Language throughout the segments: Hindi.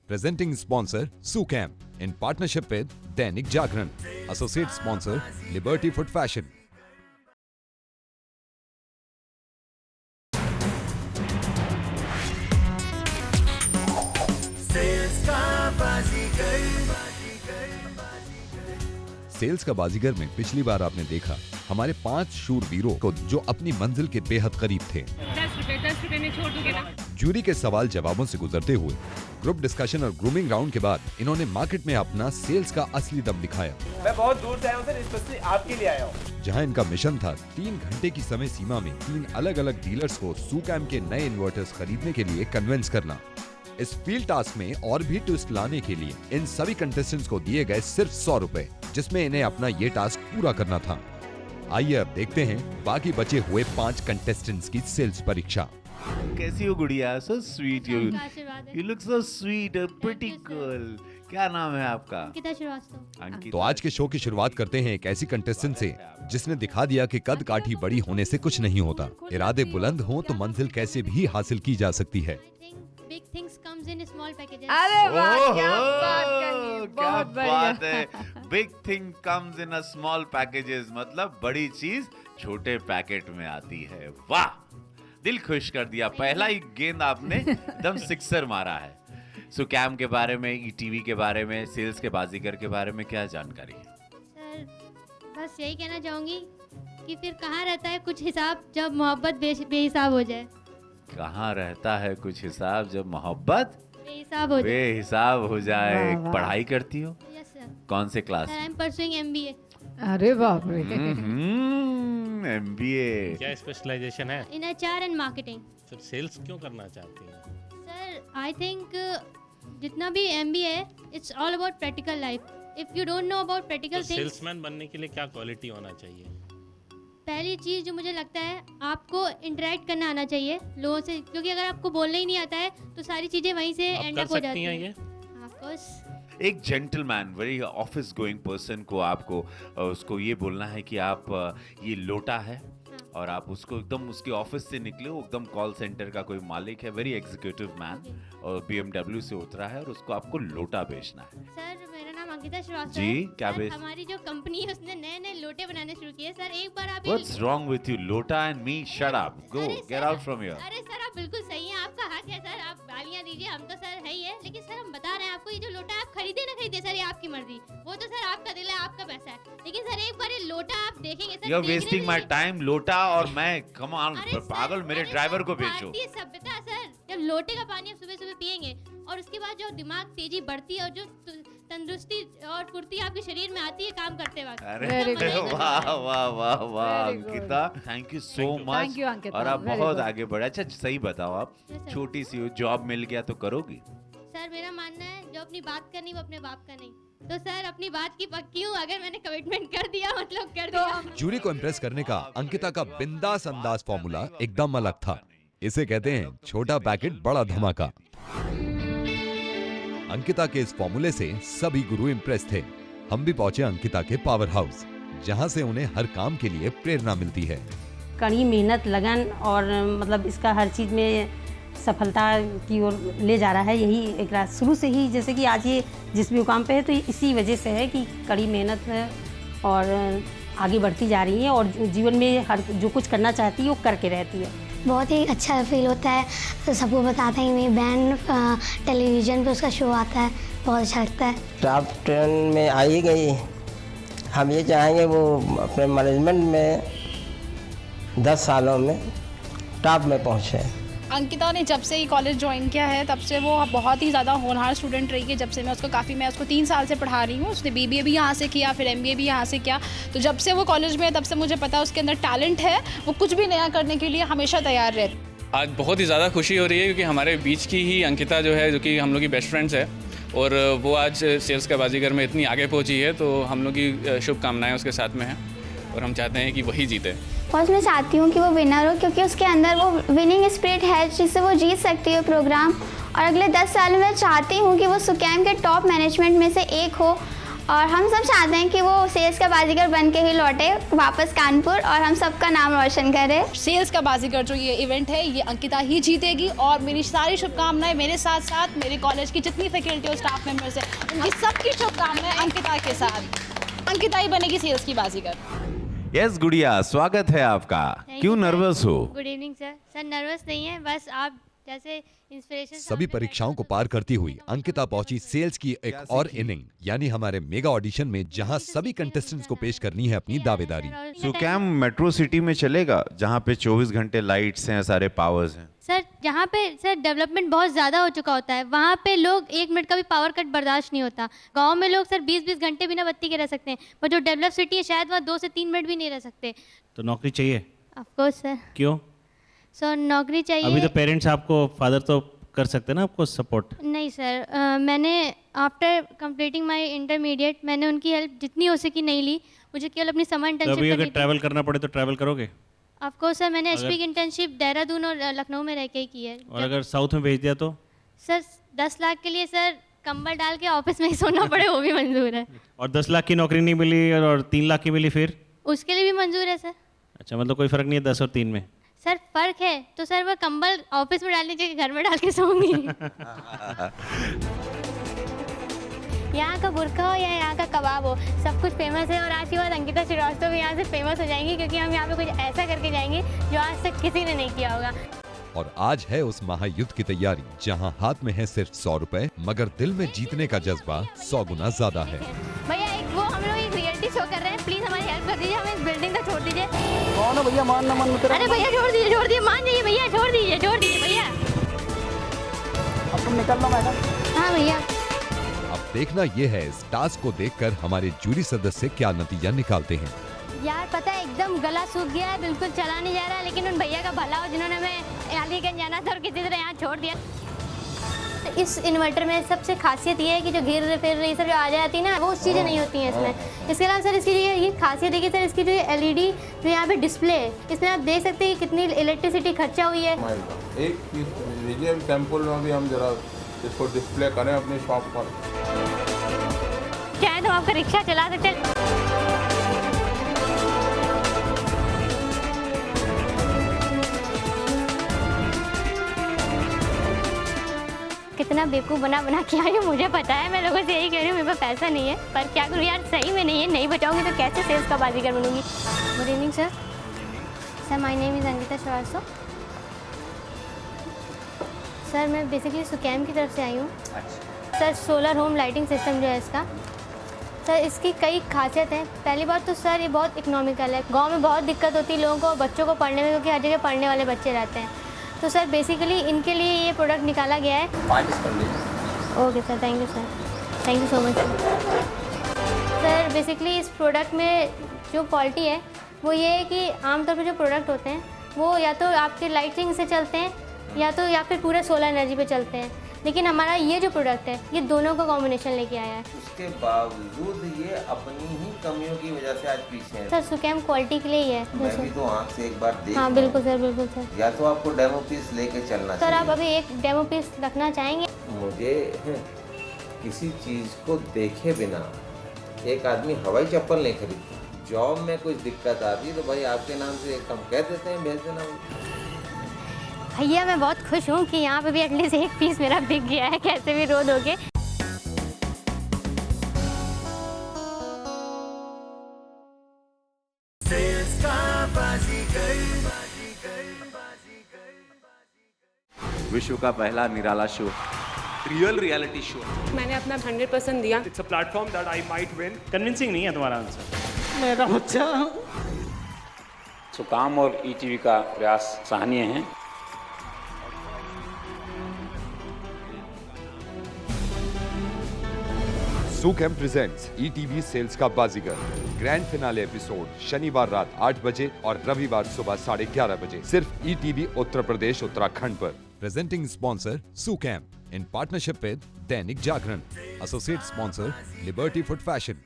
Presenting sponsor SuCamp in partnership with Dainik Jagran. Associate sponsor Liberty Foot Fashion. Sales का बाजीगर में पिछली बार आपने देखा हमारे 5 शूरवीरों को जो अपनी मंजिल के बेहद करीब थे। 10 रुपए में छोड़ दूंगे ना। जूरी के सवाल जवाबों से गुजरते हुए ग्रुप डिस्कशन और ग्रूमिंग राउंड के बाद इन्होंने मार्केट में अपना सेल्स का असली दम दिखाया। मैं बहुत दूर से आया हूँ सर, स्पेशली आपके लिए आया हूँ। जहां इनका मिशन था 3 घंटे की समय सीमा में 3 अलग अलग डीलर्स को SuCamp के नए इन्वर्टर्स खरीदने के लिए कन्विंस करना। इस फील्ड टास्क में और भी ट्विस्ट लाने के लिए इन सभी कंटेस्टेंट्स को दिए गए सिर्फ 100 रुपए, जिसमें इन्हें अपना ये टास्क पूरा करना था। आइए अब देखते हैं बाकी बचे हुए 5 कंटेस्टेंट्स की सेल्स परीक्षा। कैसी हो गुड़िया? सो स्वीट यू आशीर्वाद है। You look so sweet, pretty Thank you, sir. Girl. क्या नाम है आपका? अंकिता श्रीवास्तव। अंकिता। तो आज के शो की शुरुआत करते हैं एक ऐसी कंटेस्टेंट से जिसने दिखा दिया कि कद काठी बड़ी होने से कुछ नहीं होता। इरादे बुलंद हो तो मंजिल कैसे भी हासिल की जा सकती है। Big things comes in small packages. अरे वाह, ओहो, क्या बात कही, क्या बहुत बात बढ़िया। है। Big thing comes in a small packages, मतलब बड़ी चीज छोटे पैकेट में आती है। वाह, दिल खुश कर दिया। पहला ही गेंद आपने एकदम सिक्सर मारा है। SuCamp के बारे में, ETV के बारे में, सेल्स के बाजीगर के बारे में क्या जानकारी है? सर बस यही कहना चाहूंगी कि फिर कहाँ रहता है कुछ हिसाब जब मोहब्बत बेहिसाब हो जाए। कहाँ रहता है कुछ हिसाब जब मोहब्बत बेहिसाब हो जाए। बेहिसाब हो जाए। वाह, वाह। पढ़ाई करती हो? Yes sir. कौन से class? Sir I am pursuing MBA अरे बाप रे। MBA। क्या स्पेशलाइजेशन है? in HR and marketing. फिर सेल्स क्यों करना चाहती हैं? सर आई थिंक जितना भी MBA है it's all about practical life. If you don't know about तो प्रैक्टिकल थिंग्स, सेल्समैन बनने के लिए क्या क्वालिटी होना चाहिए? पहली चीज़ जो मुझे लगता है आपको इंटरेक्ट करना आना चाहिए लोगों से, क्योंकि अगर आपको बोलना ही नहीं आता है तो सारी चीज़ें वहीं से आप एंड कर अप हो सकती जाती हैं हैं। ये? Of course. एक gentleman, very office going person को आपको उसको ये बोलना है कि आप ये लोटा है और आप उसको एकदम उसके ऑफिस से निकले हो, एकदम कॉल सेंटर का कोई मालिक है, वेरी एग्जीक्यूटिव मैन, और BMW से उतरा है और उसको आपको लोटा बेचना है। सर मेरा नाम अंकिता श्रीवास्तव जी, है। क्या सर, बेच- हमारी जो कंपनी है उसने नए नए लोटे बनाने शुरू किए। सर एक बार आप What's wrong with you? लोटा and me? Shut up. Go. अरे Get sir, out from here. अरे सर आप बिल्कुल सही हैं, आपका हक है सर, आप गालियाँ दीजिए, हम तो सर है ही है, लेकिन सर हम बता रहे हैं आपको ये जो लोटा आप खरीदे ना खरीदे सर ये आपकी मर्जी, वो तो सर आपका दिल है, आपका पैसा है, लेकिन सर एक बार ये लोटा आप देखेंगे सर। You're देखने wasting में my ही- time. लोटा और मैं, come on, अरे सर, पागल, मेरे अरे ड्राइवर सर, को बेचो। भारतीय सभ्यता सर, जब लोटे का पानी आप सुबह सुबह पियेंगे और उसके बाद जो दिमाग तेजी बढ़ती है और जो तंदुरुस्ती और फुर्ती आपके शरीर में आती है काम करते वक्त। अरे Very good. वाह वाह वाह वाह Very good. Ankita, thank you so Thank you. Much. Thank you, Ankita. और आप Very बहुत good. आगे बढ़े। अच्छा सही बताओ, आप Yes, sir. छोटी सी जॉब मिल गया तो करोगी? सर मेरा मानना है जो अपनी बात करनी वो अपने बाप का नहीं, तो सर अपनी बात की पक्की हूँ, अगर मैंने कमिटमेंट कर दिया मतलब कर दिया। जूरी को इम्प्रेस करने का अंकिता का बिंदास अंदाज फॉर्मूला एकदम अलग था। इसे कहते हैं छोटा पैकेट बड़ा धमाका। अंकिता के इस फॉर्मूले से सभी गुरु इम्प्रेस थे। हम भी पहुंचे अंकिता के पावर हाउस, जहां से उन्हें हर काम के लिए प्रेरणा मिलती है। कड़ी मेहनत लगन और मतलब इसका हर चीज़ में सफलता की ओर ले जा रहा है। यही एक रात शुरू से ही, जैसे कि आज ये जिस भी मुकाम पे है तो इसी वजह से है कि कड़ी मेहनत है और आगे बढ़ती जा रही है और जीवन में हर जो कुछ करना चाहती है वो करके रहती है। बहुत ही अच्छा फील होता है, तो सबको बताते हैं कि मेरी बहन टेलीविज़न पे उसका शो आता है, बहुत अच्छा लगता है। टॉप 10 में आ ही गई। हम ये चाहेंगे वो अपने मैनेजमेंट में 10 सालों में टॉप में पहुँचे। अंकिता ने जब से ही कॉलेज ज्वाइन किया है तब से वो बहुत ही ज़्यादा होनहार स्टूडेंट रही है। जब से मैं उसको 3 साल से पढ़ा रही हूँ। उसने BBA भी यहाँ से किया, फिर MBA भी यहाँ से किया। तो जब से वो कॉलेज में है तब से मुझे पता है उसके अंदर टैलेंट है, वो कुछ भी नया करने के लिए हमेशा तैयार रहती है। आज बहुत ही ज़्यादा खुशी हो रही है क्योंकि हमारे बीच की ही अंकिता जो है, जो कि हम लोग की बेस्ट फ्रेंड्स है, और वो आज सेल्स का बाजीगर में इतनी आगे पहुँची है, तो हम लोग की शुभकामनाएँ उसके साथ में हैं और हम चाहते हैं कि वही जीते। और मैं चाहती हूँ कि वो विनर हो, क्योंकि उसके अंदर वो विनिंग स्पिरिट है जिससे वो जीत सकती है प्रोग्राम। और अगले 10 साल में मैं चाहती हूँ कि वो SuCamp के टॉप मैनेजमेंट में से एक हो और हम सब चाहते हैं कि वो सेल्स का बाजीगर बन के ही लौटे वापस कानपुर और हम सबका नाम रोशन करे। सेल्स का बाजीगर जो ये इवेंट है ये अंकिता ही जीतेगी और मेरी सारी शुभकामनाएं मेरे साथ साथ मेरे कॉलेज की जितनी फैकल्टी और स्टाफ मेंबर्स हैं उनकी सबकी शुभकामनाएं अंकिता के साथ। अंकिता ही बनेगी सेल्स की बाजीगर। यस गुड़िया, स्वागत है आपका। क्यों नर्वस हो? Good evening sir. Sir nervous नहीं है, बस आप जैसे इंस्पिरेशन। सभी परीक्षाओं को पार करती हुई अंकिता पहुंची सेल्स की एक और इनिंग यानी हमारे मेगा ऑडिशन में, जहां सभी कंटेस्टेंट्स को पेश करनी है अपनी दावेदारी। सुकैम मेट्रो सिटी में चलेगा जहां पे 24 घंटे लाइट्स हैं, सारे पावर्स हैं। सर जहाँ पे सर डेवलपमेंट बहुत ज़्यादा हो चुका होता है, वहाँ पे लोग 1 मिनट का भी पावर कट बर्दाश्त नहीं होता। गांव में लोग सर 20-20 घंटे बिना बत्ती के रह सकते हैं, पर जो डेवलप सिटी है शायद वहाँ 2 से 3 मिनट भी नहीं रह सकते। तो नौकरी चाहिए? Of course sir. क्यों? सर नौकरी चाहिए। अभी तो पेरेंट्स आपको, फादर तो कर सकते हैं ना आपको सपोर्ट? नहीं सर, मैंने आफ्टर कंप्लीटिंग माय इंटरमीडिएट मैंने उनकी हेल्प जितनी हो सकी नहीं ली। मुझे केवल अपनी समर तो इंटर्नशिप अभी अगर करनी थी। ट्रैवल करना पड़े तो ट्रैवल करोगे? ऑफ कोर्स सर, मैंने एचपी की इंटर्नशिप देहरादून और लखनऊ में रह के ही की है। और अगर साउथ में भेज दिया तो? सर 10 लाख के लिए सर कंबल डाल के ऑफिस में ही सोना पड़े वो भी मंजूर है। और 10 लाख की नौकरी नहीं मिली और 3 लाख की मिली फिर? उसके लिए भी मंजूर है सर। अच्छा, मतलब कोई फर्क नहीं है 10 और 3 में? सर फर्क है तो सर वो कंबल ऑफिस में डालने के घर में डाल के सोऊंगी। यहाँ का बुर्का हो या यहाँ का कबाब हो, सब कुछ फेमस है। और आज की बात अंकिता श्रीवास्तव भी यहाँ से फेमस हो जाएंगी, क्योंकि हम यहाँ पे कुछ ऐसा करके जाएंगे जो आज तक किसी ने नहीं किया होगा। और आज है उस महायुद्ध की तैयारी, जहां हाथ में है सिर्फ 100 रुपए, मगर दिल में जीतने का जज्बा 100 गुना ज्यादा है। भैया एक वो हम लोग एक रियलिटी शो कर रहे हैं, प्लीज हमारी हेल्प कर दीजिए, हमें इस बिल्डिंग को छोड़ दीजिए। कौन है भैया? मान ना मान मत। अरे भैया छोड़ दीजिए, मान जाइए भैया, छोड़ दीजिए भैया। अब तुम निकल लो मैडम। हाँ भैया। अब देखना ये है इस टास्क को देखकर हमारे जूरी सदस्य क्या नतीजा निकालते हैं। यार पता है एकदम गला सूख गया है, बिल्कुल चला नहीं जा रहा, लेकिन उन भैया का भला हो जिन्होंने हमें अलीगंज जाना था और किसी तरह यहाँ छोड़ दिया। इस इन्वर्टर में सबसे खासियत ये है कि जो गिर फिर ये सब जो आ जाती है ना, वो चीज़ें नहीं होती हैं इसमें। इसके अलावा सर इसकी ये खासियत है कि सर इसकी जो एलईडी जो यहाँ पे डिस्प्ले है, इसमें आप देख सकते हैं कि कितनी इलेक्ट्रिसिटी खर्चा हुई है। एक रीजनल टेम्पल में भी हम जरा इसको डिस्प्ले करें अपनी शॉप पर। चाहे तो आपका रिक्शा चला सकते हैं। कितना बेवकूफ़ बना के आई हूँ मुझे पता है। मैं लोगों से यही कह रही हूँ मेरे पास पैसा नहीं है, पर क्या करूँ यार, सही में नहीं है, नहीं बचाऊंगी तो कैसे सेल्स का बाजीगर बनूंगी। Good evening sir. Sir my name is Ankita Srivastava. Sir मैं बेसिकली सुकैम की तरफ से आई हूँ। Sir solar home lighting system जो है इसका, सर इसकी कई खासियत हैं। पहली बात तो सर ये बहुत इकोनॉमिकल है। गांव में बहुत दिक्कत होती है लोगों को, बच्चों को पढ़ने में, क्योंकि हर जगह पढ़ने वाले बच्चे रहते हैं। तो सर बेसिकली इनके लिए ये प्रोडक्ट निकाला गया है। Okay sir, thank you sir, thank you so much sir. Basically इस प्रोडक्ट में जो क्वालिटी है वो ये है कि आमतौर पर जो प्रोडक्ट होते हैं वो या तो आपके लाइटिंग से चलते हैं या फिर पूरे सोलर एनर्जी पे चलते हैं, लेकिन हमारा ये जो प्रोडक्ट है ये दोनों का कॉम्बिनेशन लेके आया है। उसके बावजूद ये अपनी ही कमियों की वजह से आज पीछे है। सर सुकैम क्वालिटी के लिए ही है। मैं भी तो आँख से एक बार देख। हाँ बिल्कुल सर, बिल्कुल सर। या तो आपको डेमो पीस लेके चलना सर आप अभी एक डेमो पीस रखना चाहेंगे? मुझे किसी चीज़ को देखे बिना एक आदमी हवाई चप्पल नहीं खरीदता। जॉब में कुछ दिक्कत आती है तो भाई आपके नाम से एक कम कह देते हैं, भेज देना। भैया मैं बहुत खुश हूँ कि यहाँ पे भी एटलीस्ट एक पीस मेरा बिक गया है, कैसे भी रो दोगे। विश्व का पहला निराला शो, रियल रियलिटी शो। मैंने अपना 100% दिया। It's a platform that I might win. Convincing नहीं है तुम्हारा आंसर। मेरा बच्चा। सुकाम और ईटीवी का प्रयास सराहनीय है। सुकैम प्रेजेंट्स ईटीवी सेल्स का बाजीगर, ग्रैंड फिनाले एपिसोड शनिवार रात 8 बजे और रविवार सुबह 11:30 बजे, सिर्फ ईटीवी उत्तर प्रदेश उत्तराखंड पर। Presenting sponsor Sukam in partnership with Dainik Jagran, associate sponsor Liberty foot fashion.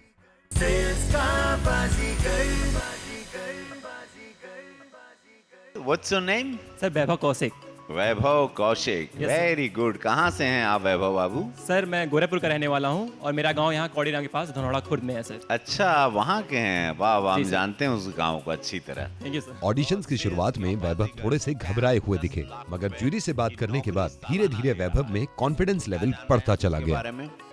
What's your name? Sir, Vaibhav Kaushik. Vaibhav Kaushik, very good. कहाँ से हैं आप वैभव बाबू? सर मैं गोरखपुर का रहने वाला हूँ और मेरा गांव यहाँ कौड़ीराम के पास धनौड़ा खुर्द में है सर। अच्छा, वहाँ के हैं? वाह वाह, हम जानते हैं उस गांव को अच्छी तरह। Thank you sir. ऑडिशंस की शुरुआत में वैभव थोड़े से घबराए हुए दिखे, मगर ज्यूरी से बात करने के बाद धीरे धीरे वैभव में कॉन्फिडेंस लेवल बढ़ता चला गया।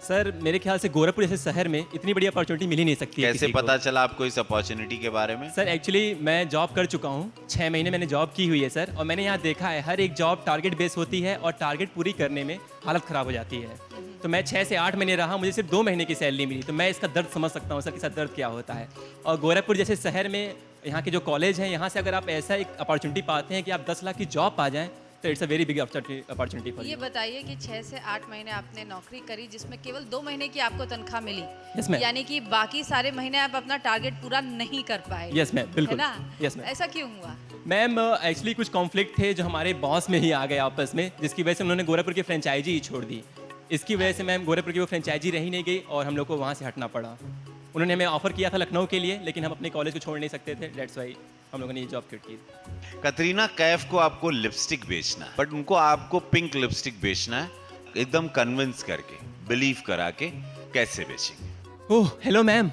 सर मेरे ख्याल से गोरखपुर जैसे शहर में इतनी बड़ी अपॉर्चुनिटी मिल ही नहीं सकती है। कैसे पता चला आपको इस अपॉर्चुनिटी के बारे में? सर एक्चुअली मैं जॉब कर चुका हूँ, 6 महीने मैंने जॉब की हुई है सर, और मैंने यहाँ देखा है हर एक जॉब टारगेट बेस होती है और टारगेट पूरी करने में हालत ख़राब हो जाती है। तो मैं 6 से 8 महीने रहा, मुझे सिर्फ 2 महीने की सैलरी मिली, तो मैं इसका दर्द समझ सकता हूँ सर कि दर्द क्या होता है। और गोरखपुर जैसे शहर में यहाँ के जो कॉलेज हैं, यहाँ से अगर आप ऐसा एक अपॉर्चुनिटी पाते हैं कि आप 10 लाख की जॉब पा जाएँ, तो it's a very big opportunity for ये बताइए कि 6 से 8 महीने आपने नौकरी करी जिसमें केवल 2 महीने की आपको तनख्वाह मिली। Yes, ma'am. यानी कि बाकी सारे महीने आप अपना टारगेट पूरा नहीं कर पाए। Yes, ma'am, बिल्कुल। है ना? Yes, ma'am. ऐसा क्यों हुआ? मैम एक्चुअली कुछ कॉन्फ्लिक्ट थे जो हमारे बॉस में ही आ गए आपस में, जिसकी वजह से उन्होंने गोरखपुर की फ्रेंचाइजी ही छोड़ दी। इसकी वजह से मैम गोरखपुर की वो फ्रेंचाइजी रही नहीं गई और हम लोग को वहाँ से हटना पड़ा। उन्होंने हमें ऑफर किया था लखनऊ के लिए, लेकिन हम अपने कॉलेज को छोड़ नहीं सकते थे, दैट्स वाई हम लोगों ने ये जॉब क्विट की। कतरीना कैफ को आपको लिपस्टिक बेचना है, बट उनको आपको पिंक लिपस्टिक बेचना है, एकदम कन्विंस करके, बिलीव करा के। कैसे बेचेंगे? ओह हेलो मैम,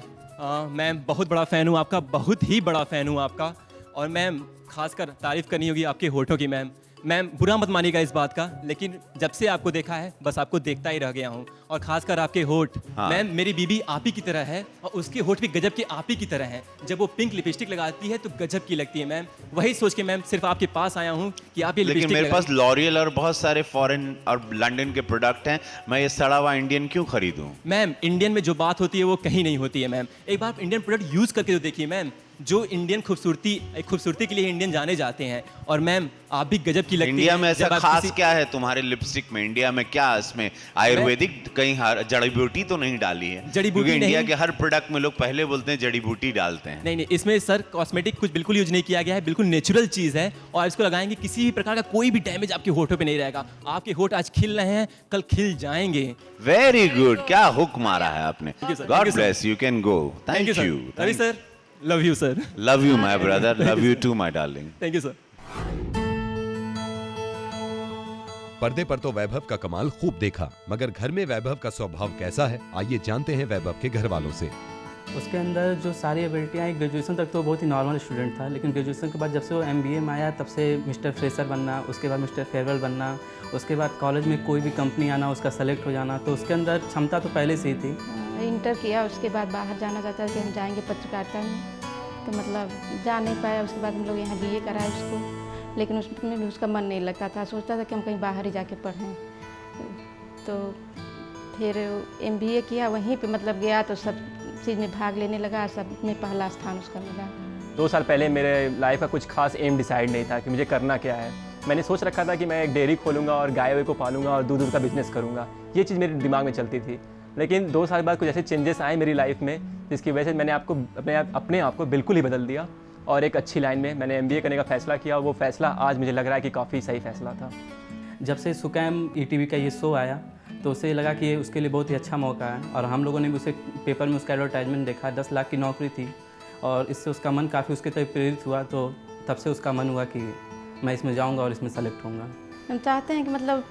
मैम बहुत बड़ा फ़ैन हूँ आपका, बहुत ही बड़ा फ़ैन हूँ आपका। और मैम खासकर तारीफ़ करनी होगी आपके होठों की मैम। मैम बुरा मत मानिएगा इस बात का, लेकिन जब से आपको देखा है बस आपको देखता ही रह गया हूँ। और खासकर आपके होठ, मैम मेरी बीबी आप ही की तरह है और उसके होठ भी गजब के आप ही की तरह हैं। जब वो पिंक लिपस्टिक लगाती है तो गजब की लगती है मैम। वही सोच के मैम सिर्फ आपके पास आया हूँ कि आप ये लेकिन मेरे पास लॉरियल और बहुत सारे फॉरेन और लंदन के प्रोडक्ट हैं, मैं ये सड़ा हुआ इंडियन क्यों खरीदूं? मैम इंडियन में जो बात होती है वो कहीं नहीं होती है मैम। एक बार इंडियन प्रोडक्ट यूज़ करके तो देखिए मैम, जो इंडियन खूबसूरती के लिए इंडियन जाने जाते हैं। और मैम आप भी गजब की लगती हैं। इंडिया में ऐसा खास क्या है तुम्हारे लिपस्टिक में? इंडिया में क्या इसमें आयुर्वेदिक कहीं जड़ी बूटी तो नहीं डाली है? जड़ी बूटी नहीं, इंडिया के हर प्रोडक्ट में लोग पहले बोलते हैं जड़ी बूटी डालते हैं। नहीं, इसमें सर कॉस्मेटिक कुछ बिल्कुल यूज नहीं किया गया है, बिल्कुल नेचुरल चीज़ है। और इसको लगाएंगे किसी भी प्रकार का कोई भी डैमेज आपके होठों पे नहीं रहेगा। आपके होठ आज खिल रहे हैं, कल खिल जाएंगे। वेरी गुड, क्या हुक मारा है आपने। God bless you, can go. Thank you. Ravi sir, love you sir. Love you my brother, love you too my darling. Thank you sir. पर्दे पर तो वैभव का कमाल खूब देखा, मगर घर में वैभव का स्वभाव कैसा है, आइए जानते हैं वैभव के घर वालों से। उसके अंदर जो सारी एबिलिटियाँ, ग्रेजुएशन तक तो बहुत ही नॉर्मल स्टूडेंट था, लेकिन ग्रेजुएशन के बाद जब से वो MBA में आया तब से मिस्टर फ्रेशर बनना, उसके बाद मिस्टर फेयरवेल बनना, उसके बाद कॉलेज में कोई भी कंपनी आना, उसका सेलेक्ट हो जाना, तो उसके अंदर क्षमता तो पहले से ही थी। इंटर किया, उसके बाद बाहर जाना चाहता था कि हम जाएंगे पत्रकारिता में, तो मतलब जा नहीं पाया। उसके बाद हम लोग यहाँ BA कराए उसको, लेकिन उसमें भी उसका मन नहीं लगता था, सोचता था कि हम कहीं बाहर ही जाके पढ़ें। तो फिर MBA किया, वहीं पे मतलब गया तो सब चीज़ में भाग लेने लगा, सब में पहला स्थान उसका मिला। 2 साल पहले मेरे लाइफ का कुछ खास एम डिसाइड नहीं था कि मुझे करना क्या है। मैंने सोच रखा था कि मैं एक डेयरी खोलूँगा और गाय को पालूंगा और दूध का बिजनेस करूँगा, ये चीज़ मेरे दिमाग में चलती थी। लेकिन 2 साल बाद कुछ ऐसे चेंजेस आए मेरी लाइफ में, जिसकी वजह से मैंने अपने आप को बिल्कुल ही बदल दिया और एक अच्छी लाइन में मैंने MBA करने का फैसला किया। वो फैसला आज मुझे लग रहा है कि काफ़ी सही फैसला था। जब से सुकैम ETV का ये शो आया तो उसे लगा कि ये उसके लिए बहुत ही अच्छा मौका है, और हम लोगों ने भी उसे पेपर में उसका एडवर्टाइजमेंट देखा, 10 लाख की नौकरी थी, और इससे उसका मन काफ़ी उसके तरफ प्रेरित हुआ। तो तब से उसका मन हुआ कि मैं इसमें जाऊँगा और इसमें सेलेक्ट होऊंगा। हम चाहते हैं कि मतलब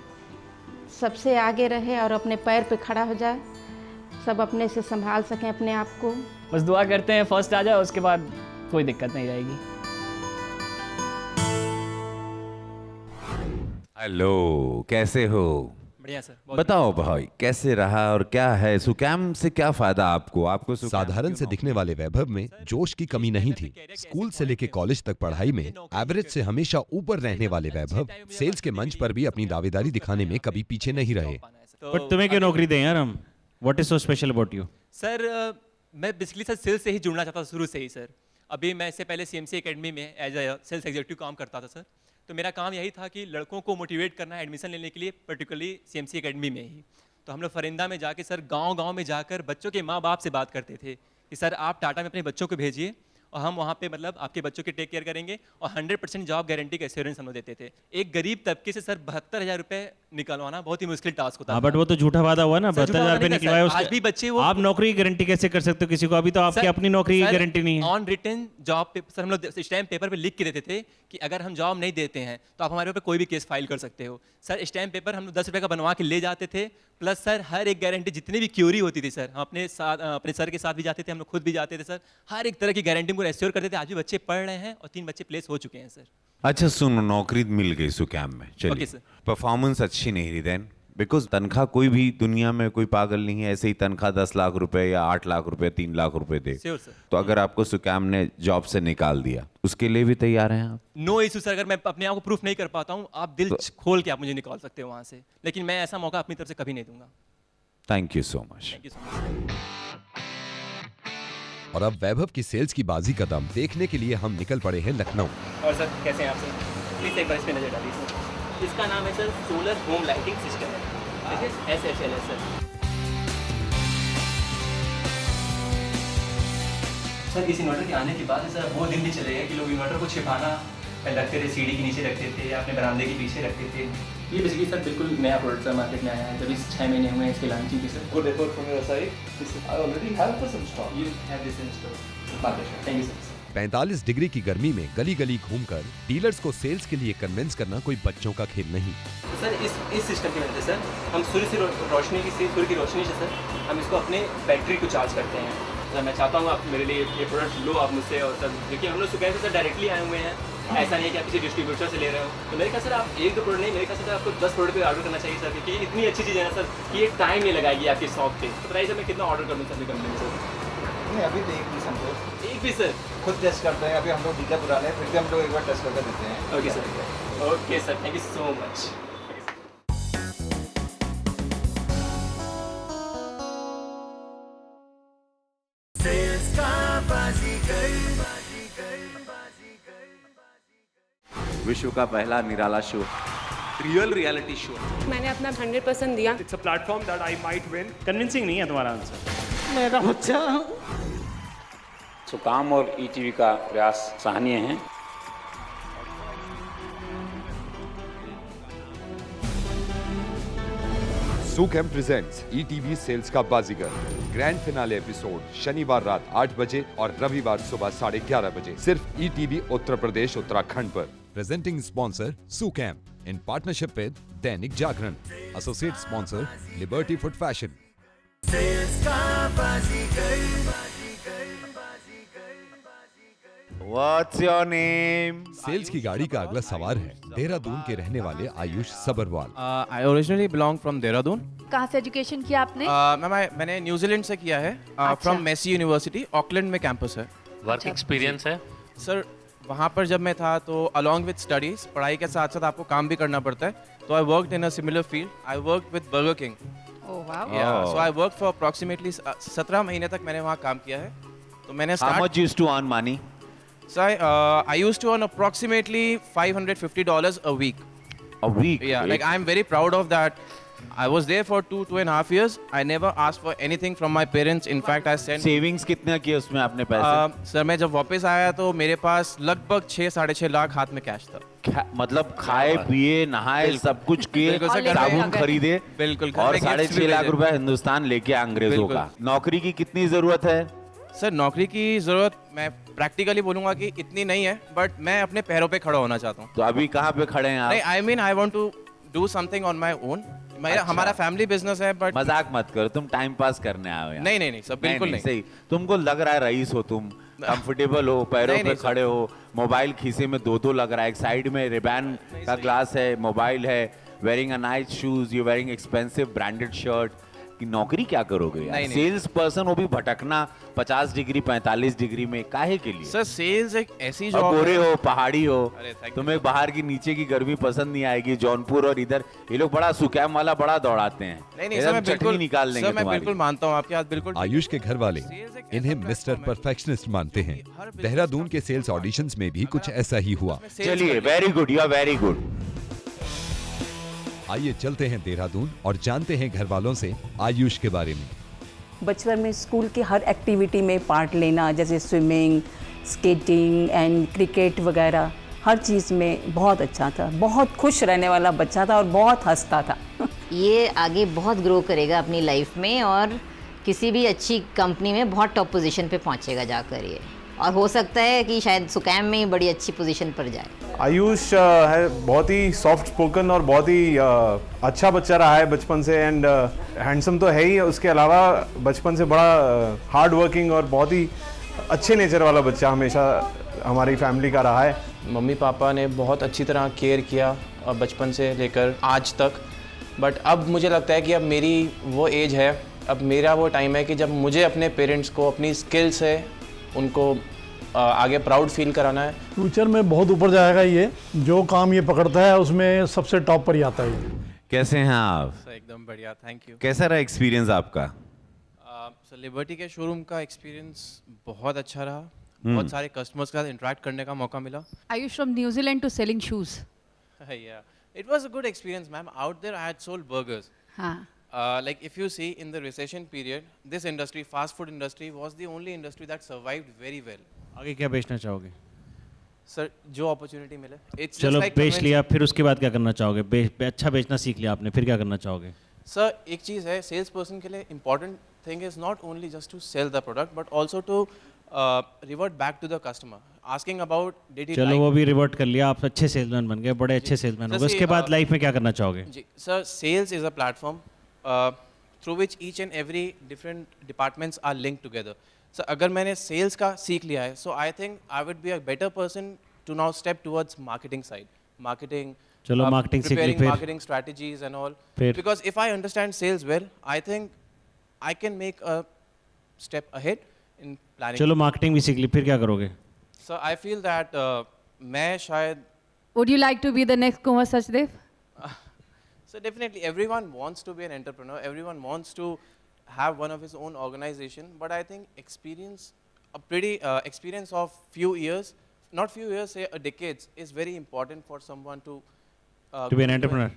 सबसे आगे रहे और अपने पैर पे खड़ा हो जाए, सब अपने से संभाल सकें अपने आप को। बस दुआ करते हैं फर्स्ट आ जाए, उसके बाद कोई दिक्कत नहीं रहेगी। हेलो, कैसे हो? बढ़िया सर। बताओ भाई, कैसे रहा और क्या है सुकैम से, क्या फायदा आपको? साधारण से दिखने वाले वैभव में जोश की कमी नहीं थी। स्कूल से लेके कॉलेज तक पढ़ाई में एवरेज से हमेशा ऊपर रहने वाले वैभव सेल्स के मंच पर भी अपनी दावेदारी दिखाने में कभी पीछे नहीं रहे। बट तुम्हें क्यों नौकरी दें यार हम? What is so special about you? Sir मैं बेसिकली सर सेल्स से ही जुड़ना चाहता था शुरू से ही सर। अभी मैं इससे पहले CMC एकेडमी में एज ए सेल्स एग्जीक्यूटिव काम करता था सर। तो मेरा काम यही था कि लड़कों को मोटिवेट करना है एडमिशन लेने के लिए, पर्टिकुलरली CMC एकेडमी में ही। तो हम लोग फरिंदा में जाके सर गांव-गांव में जाकर बच्चों के माँ बाप से बात करते थे कि सर आप टाटा में अपने बच्चों को भेजिए और हम वहाँ पे मतलब आपके बच्चों की टेक केयर करेंगे, और 100% जॉब गारंटी का एश्योरेंस हम लोग देते थे। एक गरीब तबके से सर 72,000 रुपये निकलवाना बहुत ही मुश्किल टास्क होता हाँ था। बट वो तो झूठा वादा हुआ ना, सर, झूठा 72,000 वादा रुपये नहीं था, निकलवाए सर। आज भी बच्चे वो आप नौकरी की गारंटी कैसे कर सकते हो किसी को? अभी तो आपकी अपनी नौकरी की गारंटी नहीं है। ऑन रिटन जॉब पे सर हम लोग स्टैम्प पेपर पे लिख के देते थे कि अगर हम जॉब नहीं देते हैं तो आप हमारे ऊपर कोई भी केस फाइल कर सकते हो। सर स्टैम्प पेपर हम लोग 10 रुपये का बनवा के ले जाते थे, प्लस सर हर एक गारंटी जितनी भी क्यूरी होती थी सर, हम अपने साथ अपने सर के साथ भी जाते थे, हम लोग खुद भी जाते थे सर, हर एक तरह की गारंटी को एश्योर करते थे। आज भी बच्चे पढ़ रहे हैं और 3 बच्चे प्लेस हो चुके हैं सर। अच्छा सुनो, नौकरी मिल गई सुकैम में, चलिए Okay, sir. परफॉर्मेंस अच्छी नहीं रही देन, बिकॉज तनख्वाह कोई भी दुनिया में कोई पागल नहीं है ऐसे ही तनख्वाह 10 लाख रुपए या 8 लाख रुपए 3 लाख रुपए दे। Sure, sir. तो अगर आपको सुकैम ने जॉब से निकाल दिया उसके लिए भी तैयार हैं आप? नो इशू सर, अगर मैं अपने आप को प्रूफ नहीं कर पाता हूँ, आप दिल खोल के आप मुझे निकाल सकते हो वहाँ से, लेकिन मैं ऐसा मौका अपनी तरफ से कभी नहीं दूंगा। Thank you so much. Thank you so much. और अब वैभव की सेल्स की बाजी का दम देखने के लिए हम निकल पड़े हैं लखनऊ। और सर कैसे हैं आप सर? प्लीज़ एक बार इस पे नजर डालिए सर। इसका नाम है sir solar home lighting system है, ठीक है, SHL है सर। सर इस इन्वर्टर के आने के बाद सर वो दिन भी चले गए कि लोग इन्वर्टर को छिपाना रखते थे, सीढ़ी के नीचे रखते थे या अपने बरामदे के पीछे रखते थे। ये बेसिकली सर बिल्कुल नया प्रोडक्ट सर मार्केट में आया है, जब इस 6 महीने हुए हैं इसके लॉन्चिंग के sir. Good effort from your side, I already have this in stock, you have this in stock. Thank you sir. 45 degree की गर्मी में गली गली घूमकर डीलर्स को सेल्स के लिए कन्विंस करना कोई बच्चों का खेल नहीं। तो सर इस सिस्टम की वजह से सर हम सूर्य की रोशनी से सर हम इसको अपने बैटरी को चार्ज करते हैं। सर मैं चाहता हूँ आप मेरे लिए ये प्रोडक्ट लो आप मुझसे, और सर देखिए हम लोग सुकैम से सर डायरेक्टली आए हुए हैं, ऐसा नहीं है कि आप किसी डिस्ट्रीब्यूटर से ले रहे हो। तो मेरे ख्याल सर आप 1-2 प्रोडक्ट नहीं, मेरे ख्याल से आपको 10 प्रोडक्ट पे ऑर्डर करना चाहिए सर, क्योंकि इतनी अच्छी चीज़ है ना सर कि ये टाइम नहीं लगाएगी आपकी शॉप पे। तो बताइए सर मैं कितना ऑर्डर कर दूँ सर अपनी कंपनी में सर? नहीं अभी तो एक भी समझो, एक भी सर खुद टेस्ट करते हैं। अभी हम लोग डीलर बुला रहे हैं, फिर भी हम लोग एक बार टेस्ट करके देते हैं। Okay sir, okay sir, thank you so much. विश्व का पहला निराला शो, रियल रियलिटी शो। मैंने अपना 100% दिया। It's a platform that I might win. Convincing नहीं है तुम्हारा आंसर। मेरा बच्चा। सुकाम और ईटीवी का प्रयास सराहनीय है। सुकैम प्रेजेंट्स ईटीवी सेल्स का बाजीगर, ग्रैंड फिनाले एपिसोड शनिवार रात 8 बजे और रविवार सुबह 11:30 बजे सिर्फ ईटीवी उत्तर प्रदेश उत्तराखंड पर। Presenting sponsor Sukam in partnership with Dainik Jagran, associate sponsor Liberty food fashion. What's your name? Sales की गाड़ी का अगला सवार है देहरादून के रहने वाले Ayush Sabharwal. I originally belong from Dehradun. कहाँ से एजुकेशन किया आपने? मैंने न्यूजीलैंड से किया है, फ्रॉम मेसी यूनिवर्सिटी, ऑकलैंड में कैंपस है। वर्क एक्सपीरियंस है सर? वहाँ पर जब मैं था तो अलॉन्ग विद स्टडीज, पढ़ाई के साथ साथ आपको काम भी करना पड़ता है, तो I worked in a similar field. I worked with burger king. Oh wow. So I work for approximately 17 महीने तक मैंने वहाँ काम किया है। तो मैंने How much used to earn money? So I used to earn approximately $550 a week. A week? Yeah, like I'm very proud of that. I was there for 2.5 years. I never asked for anything from my parents. In fact, I sent Savings कितना किया उसमें आपने पैसे? सर मैं जब वापस आया तो मेरे पास लगभग 6-6.5 लाख हाथ में कैश था। मतलब खाए पिए नहाए सब कुछ किए, साबुन खरीदे, बिल्कुल, और 6.5 लाख रुपए हिंदुस्तान लेके अंग्रेजों का। नौकरी की कितनी जरूरत है? सर नौकरी की जरूरत मैं प्रैक्टिकली बोलूंगा कि इतनी नहीं है, बट मैं अपने पैरों पे खड़ा होना चाहता हूँ। तो अभी कहाँ पे खड़े हैं आप? नहीं, I mean I want to do something on my own. मेरा हमारा फैमिली बिजनेस है, बट मजाक मत करो, तुम टाइम पास करने आए हो यार। नहीं सर, बिल्कुल नहीं। सही, तुमको लग रहा है रईस हो तुम, कंफर्टेबल हो, पैरों पे खड़े हो, मोबाइल खीसे में 2 लग रहा है, एक साइड में रिबैन का ग्लास है, मोबाइल है, wearing a nice shoes, you wearing expensive branded shirt. कि नौकरी क्या करोगे यार? सेल्स पर्सन वो भी भटकना 50 डिग्री 45 डिग्री में काहे के लिए? सर सेल्स एक ऐसी जॉब, गोरे हो पहाड़ी हो, तुम्हें बाहर की नीचे की गर्मी पसंद नहीं आएगी। जौनपुर और इधर ये लोग बड़ा सुकैम वाला बड़ा दौड़ाते हैं। नहीं सर, मैं बिल्कुल निकाल देंगे। सर मैं बिल्कुल मानता हूँ आपकी बात, बिल्कुल। आयुष के घर वाले इन्हें मिस्टर परफेक्शनिस्ट मानते हैं। देहरादून के सेल्स ऑडिशंस में भी कुछ ऐसा ही हुआ। चलिए, very good, you are very good. आइए चलते हैं देहरादून और जानते हैं घर वालों से आयुष के बारे में। बचपन में स्कूल की हर एक्टिविटी में पार्ट लेना, जैसे स्विमिंग, स्केटिंग एंड क्रिकेट वगैरह, हर चीज़ में बहुत अच्छा था, बहुत खुश रहने वाला बच्चा था और बहुत हंसता था। ये आगे बहुत ग्रो करेगा अपनी लाइफ में और किसी भी अच्छी कंपनी में बहुत टॉप पोजीशन पे पहुंचेगा जाकर ये, और हो सकता है कि शायद सुकैम में बड़ी अच्छी पोजीशन पर जाए। आयुष है बहुत ही सॉफ्ट स्पोकन और बहुत ही अच्छा बच्चा रहा है बचपन से, एंड हैंडसम तो है ही, उसके अलावा बचपन से बड़ा हार्ड वर्किंग और बहुत ही अच्छे नेचर वाला बच्चा हमेशा हमारी फैमिली का रहा है। मम्मी पापा ने बहुत अच्छी तरह केयर किया बचपन से लेकर आज तक, बट अब मुझे लगता है कि अब मेरी वो एज है, अब मेरा वो टाइम है कि जब मुझे अपने पेरेंट्स को अपनी स्किल से उनको आगे प्राउड फील कराना है। फ्यूचर में बहुत ऊपर जाएगा ये, जो काम ये पकड़ता है उसमें सबसे टॉप पर ही आता है। कैसे हैं आप? सर एकदम बढ़िया, थैंक यू। कैसा रहा एक्सपीरियंस आपका? सर लिबर्टी के शोरूम का एक्सपीरियंस बहुत अच्छा रहा, बहुत सारे कस्टमर्स के साथ इंटरेक्ट करने का मौका मिला। Ayush from New Zealand to selling shoes. Yeah, it was a good experience, ma'am. Out there, I had sold burgers. हाँ. Like if you see in the recession period, this industry, fast food industry, was the only industry that survived very well. आगे क्या बेचना चाहोगे? सर जो अपॉर्चुनिटी मिले। चलो बेच लिया, फिर उसके बाद क्या करना चाहोगे? अच्छा बेचना सीख लिया आपने, फिर क्या करना चाहोगे? सर एक चीज़ है, सेल्स पर्सन के लिए important thing is not only just to sell the product but also to revert back to the customer, asking about did he चलो वो भी रिवर्ट कर लिया, आप अच्छे सेल्समैन बन गए, बड़े अच्छे सेल्समैन हो गए, उसके बाद लाइफ में क्या करना चाहोगे? जी sir, sales is a platform through which each and every different departments are link together. Sir अगर मैंने सेल्स का सीख लिया है, so I think I would be a better person to now step towards marketing side, marketing, चलो मार्केटिंग सीख ली, फिर marketing strategies and all, because if I understand sales well I think I can make a step ahead in planning. चलो मार्केटिंग भी सीख ली, फिर क्या करोगे? सो आई फील दैट मैं शायद Would you like to be the next Kumar Sachdev? So definitely everyone wants to be an entrepreneur, everyone wants to have one of his own organization, but I think experience, a pretty experience of few years, not few years, say a decades, is very important for someone to be an entrepreneur.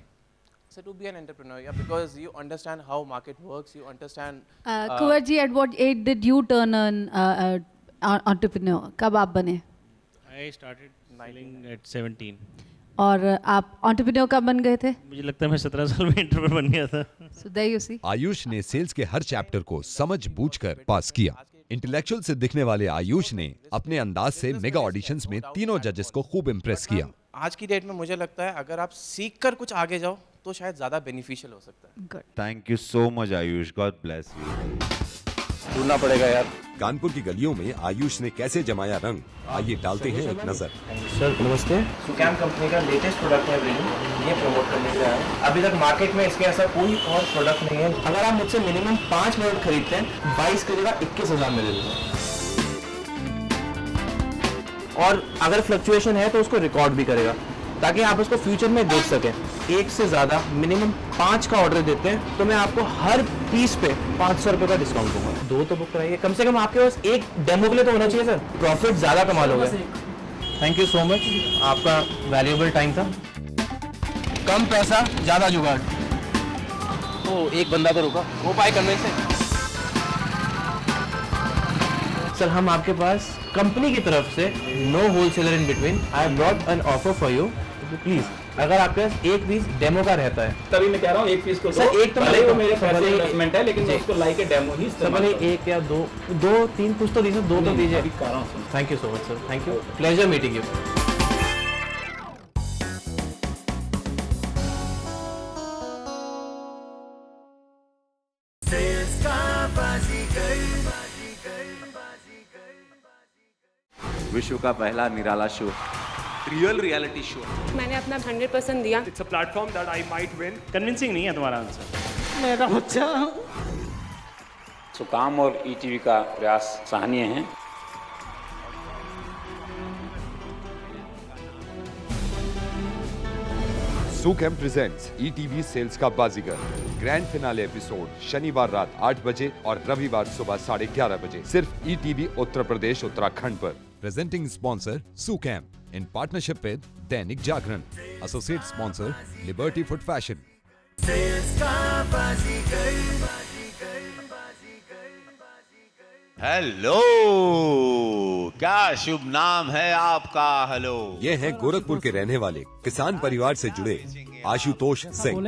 So to be an entrepreneur, yeah, because you understand how market works, you understand. Kumarji, at what age did you turn an entrepreneur? कब आप बने? I started selling at 17. और आप entrepreneur कब बन गए थे? मुझे लगता है मैं 17 साल में entrepreneur बन गया था। So there you see. Ayush ने सेल्स के हर चैप्टर को समझ बूझकर पास किया। इंटेलेक्चुअल से दिखने वाले आयुष ने अपने अंदाज से मेगा ऑडिशंस में तीनों जजेस को खूब इम्प्रेस किया। आज की डेट में मुझे लगता है अगर आप सीख कर कुछ आगे जाओ तो शायद ज्यादा बेनिफिशियल हो सकता है। Good. Thank you so much Ayush, God bless you. ढूंढना पड़ेगा यार। कानपुर की गलियों में आयुष ने कैसे जमाया रंग, आइए डालते हैं एक नजर। सर नमस्ते। सुकैम कंपनी का लेटेस्ट प्रोडक्ट है ब्रिलिंग, ये प्रमोट करने के लिए आया। अभी तक मार्केट में इसके ऐसा कोई और प्रोडक्ट नहीं है। अगर आप मुझसे मिनिमम 5 मिनट खरीदते हैं 22 की जगह 21,000 मिलेगा, और अगर फ्लक्चुएशन है तो उसको रिकॉर्ड भी करेगा ताकि आप उसको फ्यूचर में देख सकें। एक से ज़्यादा मिनिमम 5 का ऑर्डर देते हैं तो मैं आपको हर पीस पे 500 रुपये का डिस्काउंट दूंगा। 2 तो बुक कराइए, कम से कम आपके पास एक डेमो के लिए तो होना चाहिए सर, प्रॉफिट ज़्यादा कमा लोगे। थैंक यू सो मच, आपका वैल्यूएबल टाइम था। कम पैसा ज़्यादा जुगाड़, तो एक बंदा तो रुका, वो पाए कन्वेंस से। सर हम आपके पास कंपनी की तरफ से no wholesaler in between, I have brought an offer for you, please अगर आपके पास एक पीस डेमो का रहता है, तभी मैं कह रहा हूँ एक पीस को सर एक तो वो मेरे पैसे इन्वेस्टमेंट है, लेकिन मैं उसको लाइक डेमो ही भले एक या दो 3 कुछ तो दीजिए, 2 तो दीजिए। Thank you so much sir, thank you, pleasure meeting you. विश्व का पहला निराला शो, रियल रियलिटी शो। मैंने अपना 100% दिया। It's a platform that I might win. Convincing नहीं है तुम्हारा आंसर। मेरा बच्चा। सुकाम और ईटीवी का प्रयास सराहनीय है। सुकैम प्रेजेंट्स ईटीवी सेल्स का बाजीगर, ग्रैंड फिनाले एपिसोड शनिवार रात 8 बजे और रविवार सुबह 11:30 बजे, सिर्फ ईटीवी उत्तर प्रदेश उत्तराखंड पर। Presenting sponsor Sukam in partnership with Dainik Jagran, associate sponsor Liberty foot fashion. Hello, क्या शुभ नाम है आपका? हेलो। ये हैं गोरखपुर के रहने वाले किसान परिवार से जुड़े आशुतोष सिंह।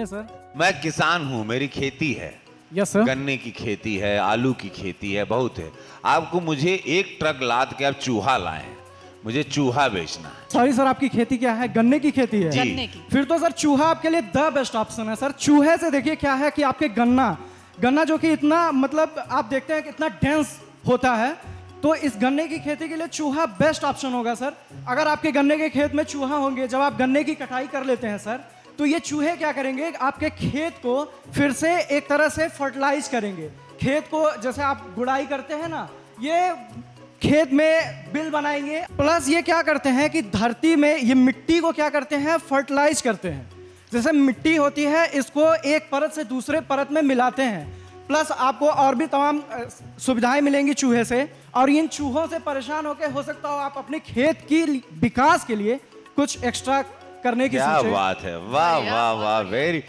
मैं किसान हूँ, मेरी खेती है। Yes sir. गन्ने की खेती है, आलू की खेती है, बहुत है। आपको मुझे एक ट्रक लाद के आप चूहा लाए हैं, मुझे चूहा बेचना है। सॉरी सर, आपकी खेती क्या है? गन्ने की खेती है? गन्ने की। फिर तो सर चूहा आपके लिए द बेस्ट ऑप्शन है सर। चूहे से देखिए क्या है कि आपके गन्ना जो कि इतना मतलब आप देखते हैं कि इतना डेंस होता है, तो इस गन्ने की खेती के लिए चूहा बेस्ट ऑप्शन होगा सर। अगर आपके गन्ने के खेत में चूहा होंगे, जब आप गन्ने की कटाई कर लेते हैं सर, तो ये चूहे क्या करेंगे, आपके खेत को फिर से एक तरह से फर्टिलाइज करेंगे। खेत को जैसे आप गुड़ाई करते हैं ना, ये खेत में बिल बनाएंगे। प्लस ये क्या करते हैं कि धरती में ये मिट्टी को क्या करते हैं, फर्टिलाइज करते हैं। जैसे मिट्टी होती है, इसको एक परत से दूसरे परत में मिलाते हैं। प्लस आपको और भी तमाम सुविधाएं मिलेंगी चूहे से। और इन चूहों से परेशान होकर हो सकता हो आप अपने खेत की विकास के लिए कुछ एक्स्ट्रा करने की क्या बात है, वाह वाह वाह, वेरी।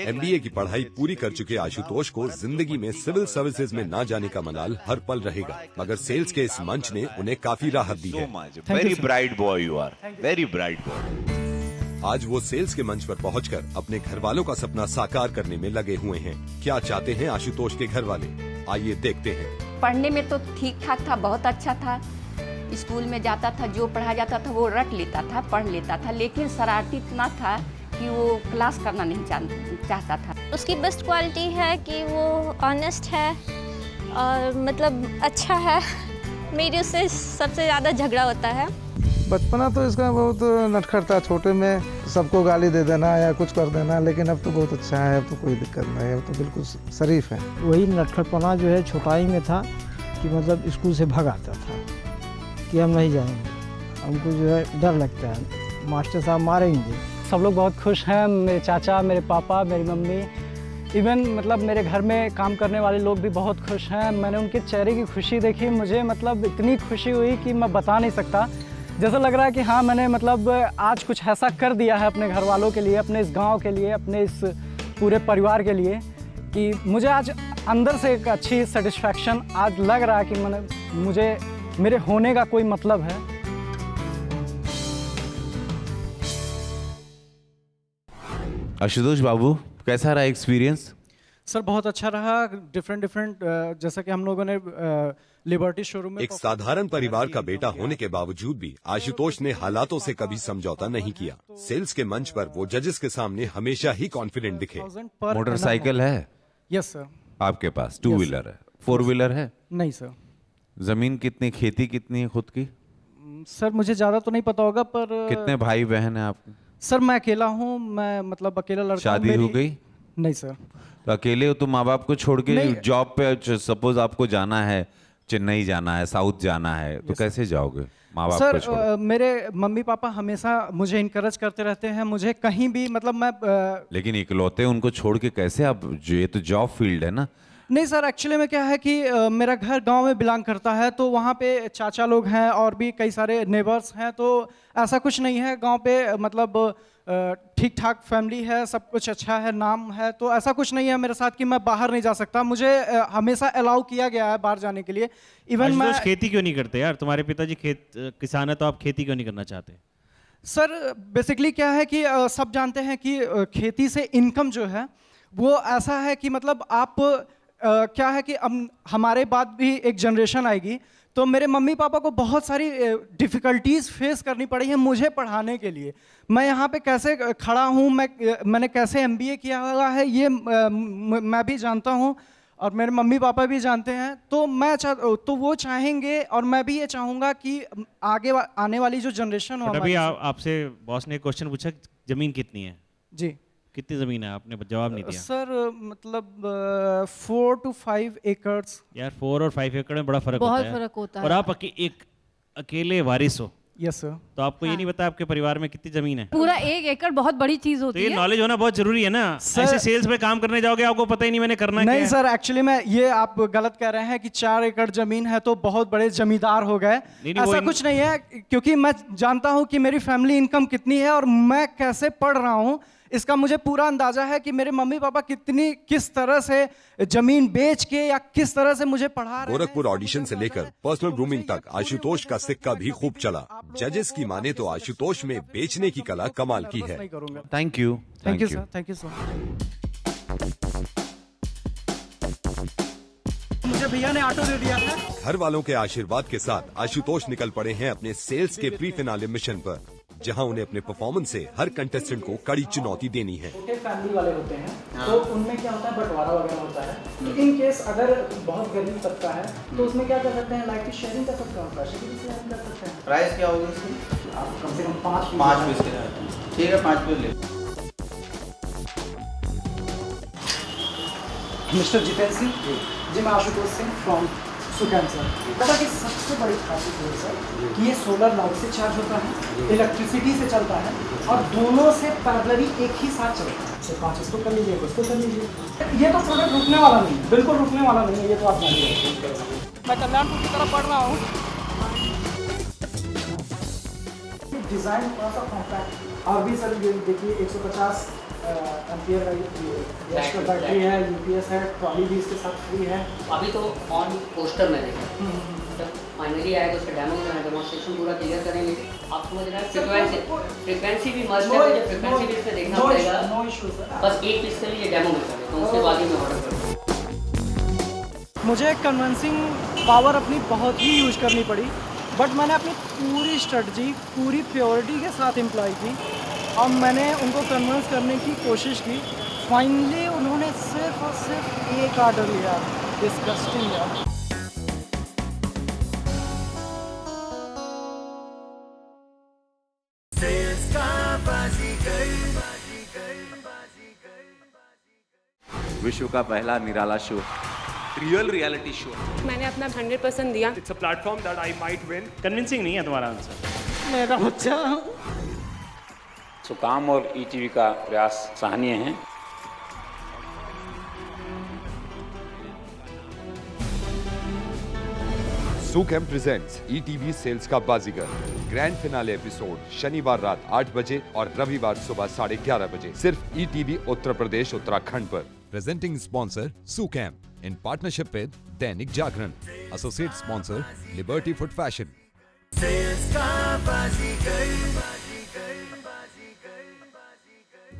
MBA की पढ़ाई पूरी कर चुके आशुतोष को जिंदगी में सिविल सर्विसेज में ना जाने का मलाल हर पल रहेगा, मगर सेल्स के इस मंच ने उन्हें काफी राहत दी है। Very bright boy you are, very bright boy. आज वो सेल्स के मंच पर पहुंचकर अपने घर वालों का सपना साकार करने में लगे हुए हैं। क्या चाहते हैं आशुतोष के घर वाले, आइए देखते हैं। पढ़ने में तो ठीक ठाक था, बहुत अच्छा था। स्कूल में जाता था, जो पढ़ाया जाता था वो रट लेता था, पढ़ लेता था, लेकिन शरारती इतना था कि वो क्लास करना नहीं चाहता था। उसकी बेस्ट क्वालिटी है कि वो ऑनेस्ट है और मतलब अच्छा है। मेरी उससे सबसे ज़्यादा झगड़ा होता है। बचपना तो इसका बहुत नटखट था, छोटे में सबको गाली दे देना या कुछ कर देना, लेकिन अब तो बहुत अच्छा है, अब तो कोई दिक्कत नहीं है, अब तो बिल्कुल शरीफ है। वही नटखटपना जो है छोटाई में था कि मतलब स्कूल से भगाता था कि हम नहीं जाएंगे, हमको जो है डर लगता है, मास्टर साहब मारेंगे। सब लोग बहुत खुश हैं, मेरे चाचा, मेरे पापा, मेरी मम्मी, इवन मतलब मेरे घर में काम करने वाले लोग भी बहुत खुश हैं। मैंने उनके चेहरे की खुशी देखी, मुझे मतलब इतनी खुशी हुई कि मैं बता नहीं सकता। जैसा लग रहा है कि हाँ, मैंने मतलब आज कुछ ऐसा कर दिया है अपने घर वालों के लिए, अपने इस गांव के लिए, अपने इस पूरे परिवार के लिए, कि मुझे आज अंदर से एक अच्छी सेटिस्फैक्शन आज लग रहा है कि मुझे मेरे होने का कोई मतलब है। आशुतोष बाबू, कैसा रहा एक्सपीरियंस? सर बहुत अच्छा रहा। डिफरेंट जैसा कि हम लोगों ने लिबर्टी शोरूम में एक साधारण परिवार का बेटा होने के बावजूद भी आशुतोष ने हालातों से कभी समझौता नहीं किया। सेल्स के मंच पर वो जजेस के सामने हमेशा ही कॉन्फिडेंट दिखे। मोटरसाइकिल है? Yes sir. आपके पास 2 व्हीलर है? 4 व्हीलर है? नहीं सर। जमीन कितनी, खेती कितनी है खुद की? सर मुझे ज्यादा तो नहीं पता होगा, पर कितने भाई बहन है आपके? सर मैं अकेला हूँ, मैं मतलब अकेला लड़का। शादी हो गई? नहीं सर। तो अकेले हो तो माँ बाप को छोड़ के जॉब पे, सपोज आपको जाना है, चेन्नई जाना है, साउथ जाना है, तो कैसे जाओगे माँ बाप को छोड़? सर मेरे मम्मी पापा हमेशा मुझे इनकरेज करते रहते हैं, मुझे कहीं भी मतलब मैं लेकिन इकलौते उनको छोड़ के कैसे आप, ये तो जॉब फील्ड है ना? नहीं सर, एक्चुअली में क्या है कि मेरा घर गांव में बिलोंग करता है, तो वहाँ पे चाचा लोग हैं और भी कई सारे नेबर्स हैं, तो ऐसा कुछ नहीं है। गांव पे मतलब ठीक ठाक फैमिली है, सब कुछ अच्छा है, नाम है, तो ऐसा कुछ नहीं है मेरे साथ कि मैं बाहर नहीं जा सकता। मुझे हमेशा अलाउ किया गया है बाहर जाने के लिए। इवन मैं खेती क्यों नहीं करते यार? तुम्हारे पिताजी किसान है, तो आप खेती क्यों नहीं करना चाहते? सर बेसिकली क्या है कि सब जानते हैं कि खेती से इनकम जो है वो ऐसा है कि मतलब आप क्या है कि अब हमारे बाद भी एक जनरेशन आएगी, तो मेरे मम्मी पापा को बहुत सारी डिफ़िकल्टीज फेस करनी पड़ी है मुझे पढ़ाने के लिए। मैं यहाँ पे कैसे खड़ा हूँ, मैंने कैसे MBA किया हुआ है, ये मैं भी जानता हूँ और मेरे मम्मी पापा भी जानते हैं। तो तो वो चाहेंगे और मैं भी ये चाहूँगा कि आगे आने वाली जो जनरेशन हो। अभी आपसे बॉस ने क्वेश्चन पूछा, ज़मीन कितनी है? जी। कितनी ज़मीन है? आपने जवाब नहीं दिया। सर मतलब 4 to 5 एकर्स। यार 4 और 5 एकड़ में बड़ा फर्क होता है। बहुत फर्क होता है। और आप एक अकेले वारिस हो। Yes sir. तो आपको ये नहीं पता आपके परिवार में कितनी जमीन है? पूरा 1 एकड़ बहुत बड़ी चीज होती है। तो ये नॉलेज होना बहुत जरूरी है ना। ऐसे सेल्स में काम करने जाओगे, आपको पता ही नहीं मैंने करना क्या है। नहीं सर, एक्चुअली में ये आप गलत कह रहे हैं कि 4 एकड़ जमीन है तो बहुत बड़े जमींदार हो गए। ऐसा कुछ नहीं है, क्योंकि मैं जानता हूँ कि मेरी फैमिली इनकम कितनी है और मैं कैसे पढ़ रहा हूँ। इसका मुझे पूरा अंदाजा है कि मेरे मम्मी पापा किस तरह से जमीन बेच के या किस तरह से मुझे पढ़ा रहे हैं। गोरखपुर ऑडिशन से लेकर पर्सनल ग्रूमिंग तक आशुतोष का सिक्का भी खूब चला। जजेस की माने तो आशुतोष में बेचने की कला कमाल की है। Thank you sir, thank you sir. मुझे भैया ने ऑटो दे दिया था। घर वालों के आशीर्वाद के साथ आशुतोष निकल पड़े हैं अपने सेल्स के प्री फिनाले मिशन पर, जहां उन्हें अपने परफॉर्मेंस से हर कंटेस्टेंट को कड़ी चुनौती देनी है। छोटे फैमिली वाले होते हैं तो उनमें क्या होता है, बंटवारा वगैरह होता है। तो इन केस अगर बहुत गरीब तबका है तो उसमें क्या कर सकते हैं, लाइफ की शेयरिंग का सबका होता है, शेयरिंग से शेयरिंग कर सकते हैं। प्राइस क्या होगी इसकी? आप कम से कम 5 पीस के। ठीक है, 5 पीस ले। मिस्टर जितेंद्र सिंह जी, मैं आशुतोष सिंह फ्रॉम सुकैम सर। पता कि सबसे बड़ी खासियत है सर कि ये सोलर लाइट से चार्ज होता है, इलेक्ट्रिसिटी से चलता है और दोनों से पैरेलली एक ही साथ चलता है। से 5 इसको कर लीजिए, उसको कर लीजिए। ये तो प्रोडक्ट रुकने वाला नहीं है, बिल्कुल रुकने वाला नहीं है। ये तो आप जानिए। मैं कल्याणपुर की तरफ बढ़ रहा हूँ। डिज़ाइन थोड़ा सा कॉम्पैक्ट और भी सर ये देखिए 150 एम्पियर का बैटरी है, यूपीएस है, ट्रॉली भी इसके साथ फ्री है। अभी तो ऑन पोस्टर में देखा, जब फाइनली आएगा उसका डेमो में डेमोन्स्ट्रेशन पूरा क्लियर करेंगे। आप समझ रहे हैं फ्रीक्वेंसी भी मस्ट है, मुझे फ्रीक्वेंसी भी इससे देखना पड़ेगा। नो इशू सर, बस एक पीस के लिए डेमो में करें तो उसके बाद ही मैं ऑर्डर करूँगा। मुझे कन्विंसिंग पावर अपनी बहुत ही यूज करनी पड़ी, बट मैंने अपनी पूरी स्ट्रेटजी पूरी प्योरिटी के साथ एम्प्लॉय की और मैंने उनको कन्विंस करने की कोशिश की। फाइनली उन्होंने सिर्फ और सिर्फ एक ऑर्डर लिया। डिस्गस्टिंग यार। विश्व का पहला निराला शो, रियल रियलिटी शो। मैंने अपना 100% दिया। It's a platform that I might win. Convincing नहीं है तुम्हारा आंसर। मेरा बच्चा। सुकाम और ईटीवी का प्रयास सराहनीय है। सुकैम प्रेजेंट्स ईटीवी सेल्स का बाजीगर ग्रैंड फिनाले एपिसोड शनिवार रात 8 बजे और रविवार सुबह 11:30 बजे सिर्फ ईटीवी उत्तर प्रदेश उत्तराखंड पर। Presenting sponsor Sukam in partnership with Dainik Jagran. Associate sponsor Liberty food fashion.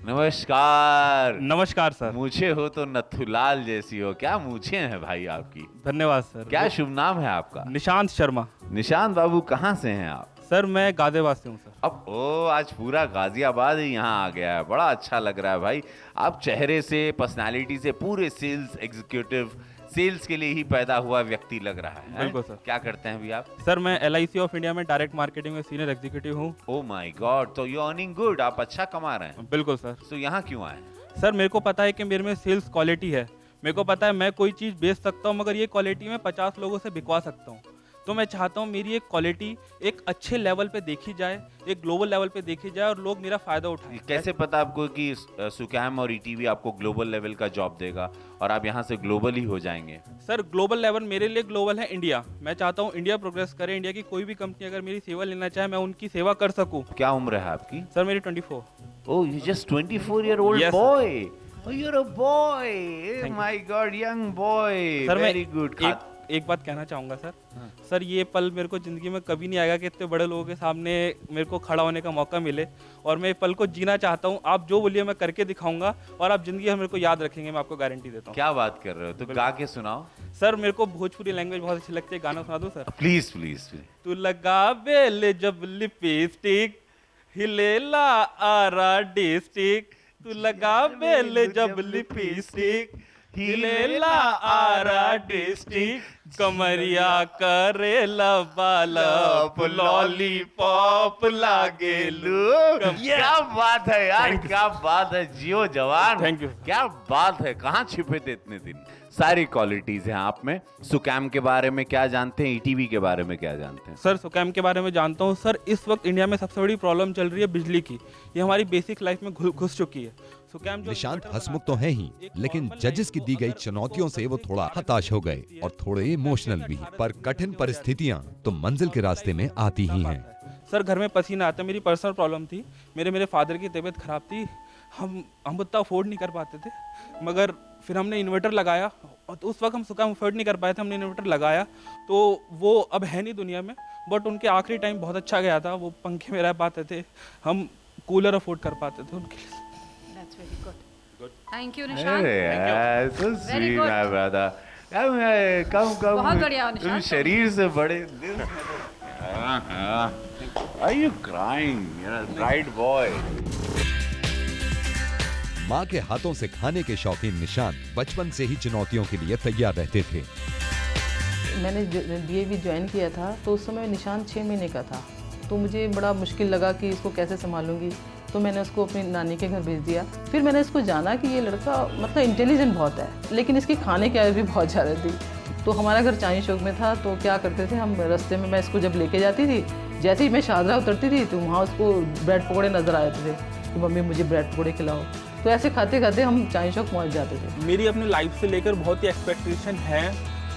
नमस्कार। नमस्कार सर। मुझे हो तो नथुलाल जैसी हो। क्या मूछें हैं भाई आपकी। धन्यवाद सर। क्या शुभ नाम है आपका? निशांत शर्मा। निशांत बाबू कहाँ से हैं आप? सर मैं गाजियाबाद से हूँ सर। अब आज पूरा गाजियाबाद ही यहाँ आ गया है। बड़ा अच्छा लग रहा है भाई। आप चेहरे से, पर्सनालिटी से पूरे सेल्स एग्जीक्यूटिव, सेल्स के लिए ही पैदा हुआ व्यक्ति लग रहा है। बिल्कुल सर। क्या करते हैं अभी आप? सर मैं LIC ऑफ इंडिया में डायरेक्ट मार्केटिंग में सीनियर एग्जीक्यूटिव हूँ। ओह माय गॉड, तो यू अर्निंग गुड, आप अच्छा कमा रहे हैं। बिल्कुल सर। तो यहाँ क्यों आए? सर मेरे को पता है कि मेरे में सेल्स क्वालिटी है। मेरे को पता है मैं कोई चीज़ बेच सकता हूँ, मगर ये क्वालिटी मैं 50 लोगों से बिकवा सकता हूँ। तो मैं चाहता हूँ मेरी एक क्वालिटी एक अच्छे लेवल पे देखी जाए, एक ग्लोबल लेवल पे देखी जाए और लोग मेरा फ़ायदा उठाएं। कैसे पता आपको कि सुकैम और ईटीवी आपको ग्लोबल लेवल का जॉब देगा और आप यहाँ से ग्लोबल ही हो जाएंगे? सर ग्लोबल लेवल मेरे लिए ग्लोबल है इंडिया। मैं चाहता हूँ इंडिया प्रोग्रेस करे। इंडिया की कोई भी कंपनी अगर मेरी सेवा लेना चाहे, मैं उनकी सेवा कर सकूँ। क्या उम्र है आपकी? सर मेरी 24। Oh, you just 24-year-old boy. Oh, you're a boy. My God, young boy. Sir Very good. एक बात कहना चाहूँगा सर। सर ये पल मेरे को ज़िंदगी में कभी नहीं आएगा कि इतने बड़े लोगों के सामने मेरे को खड़ा होने का मौका मिले, और मैं ये पल को जीना चाहता हूँ। आप जो बोलिए मैं करके दिखाऊंगा और आप ज़िंदगी में मेरे को याद रखेंगे, मैं आपको गारंटी देता हूँ। क्या बात कर रहे हो? तो गा के सुनाओ। सर मेरे को भोजपुरी लैंग्वेज बहुत अच्छी लगती है, गाना सुना दूँ सर? Please please. तू लगा बेल जब लिपस्टिक हिलेला आरा डिस्ट्रिक्ट, तू लगा बेल जब लिपस्टिक हिलेला आरा डिस्ट्रिक्ट, कमरिया करेला बालप लॉलीपॉप लागेलू। क्या बात है यार, क्या बात है। जियो जवान। Thank you. क्या बात है, कहाँ छिपे थे इतने दिन। सारी क्वालिटीज हैं आप में। सुकैम के बारे में क्या जानते हैं, ईटीवी के बारे में क्या जानते हैं? सर सुकैम के बारे में जानता हूँ सर। इस वक्त इंडिया में सबसे बड़ी प्रॉब्लम चल रही है बिजली की। ये हमारी बेसिक लाइफ में घुस चुकी है। सुकैम निशांत हंसमुख तो है ही, लेकिन जजेस की दी गई चुनौतियों से वो थोड़ा हताश हो गए और थोड़े इमोशनल भी। पर कठिन परिस्थितियां तो मंजिल के रास्ते में आती ही हैं। सर घर में पसीना आता है। मेरी पर्सनल प्रॉब्लम थी। मेरे फादर की तबीयत खराब थी। हम उतना अफोर्ड नहीं कर पाते थे, मगर फिर हमने इन्वर्टर लगाया और तो उस वक्त हम सुकैम अफोर्ड नहीं कर पाए थे, हमने इन्वर्टर लगाया तो वो अब है नहीं दुनिया में, बट उनके आखिरी टाइम बहुत अच्छा गया था। वो पंखे में रह पाते थे, हम कूलर अफोर्ड कर पाते थे उनके लिए। That's very good. Thank you, Nishan. Hey, so Very sweet, good. my brother. कम बहुत बढ़िया, निशान। तुम शरीर से बड़े दिल Are you crying? You're a bright boy. माँ के हाथों से खाने के शौकीन निशान बचपन से ही चुनौतियों के लिए तैयार रहते थे। मैंने DAV ज्वाइन किया था तो उस समय निशान 6 महीने का था, तो मुझे बड़ा मुश्किल लगा कि इसको कैसे संभालूंगी, तो मैंने उसको अपनी नानी के घर भेज दिया। फिर मैंने इसको जाना कि ये लड़का मतलब इंटेलिजेंट बहुत है, लेकिन इसकी खाने की आदत भी बहुत ज़्यादा थी। तो हमारा घर चांदनी चौक में था, तो क्या करते थे हम, रास्ते में मैं इसको जब लेके जाती थी, जैसे ही मैं शादरा उतरती थी तो वहाँ उसको ब्रेड पकौड़े नज़र आ जाते थे कि मम्मी मुझे ब्रेड पकौड़े खिलाओ। तो ऐसे खाते खाते हम चांदनी चौक पहुँच जाते थे। मेरी अपनी लाइफ से लेकर बहुत ही एक्सपेक्टेशन है।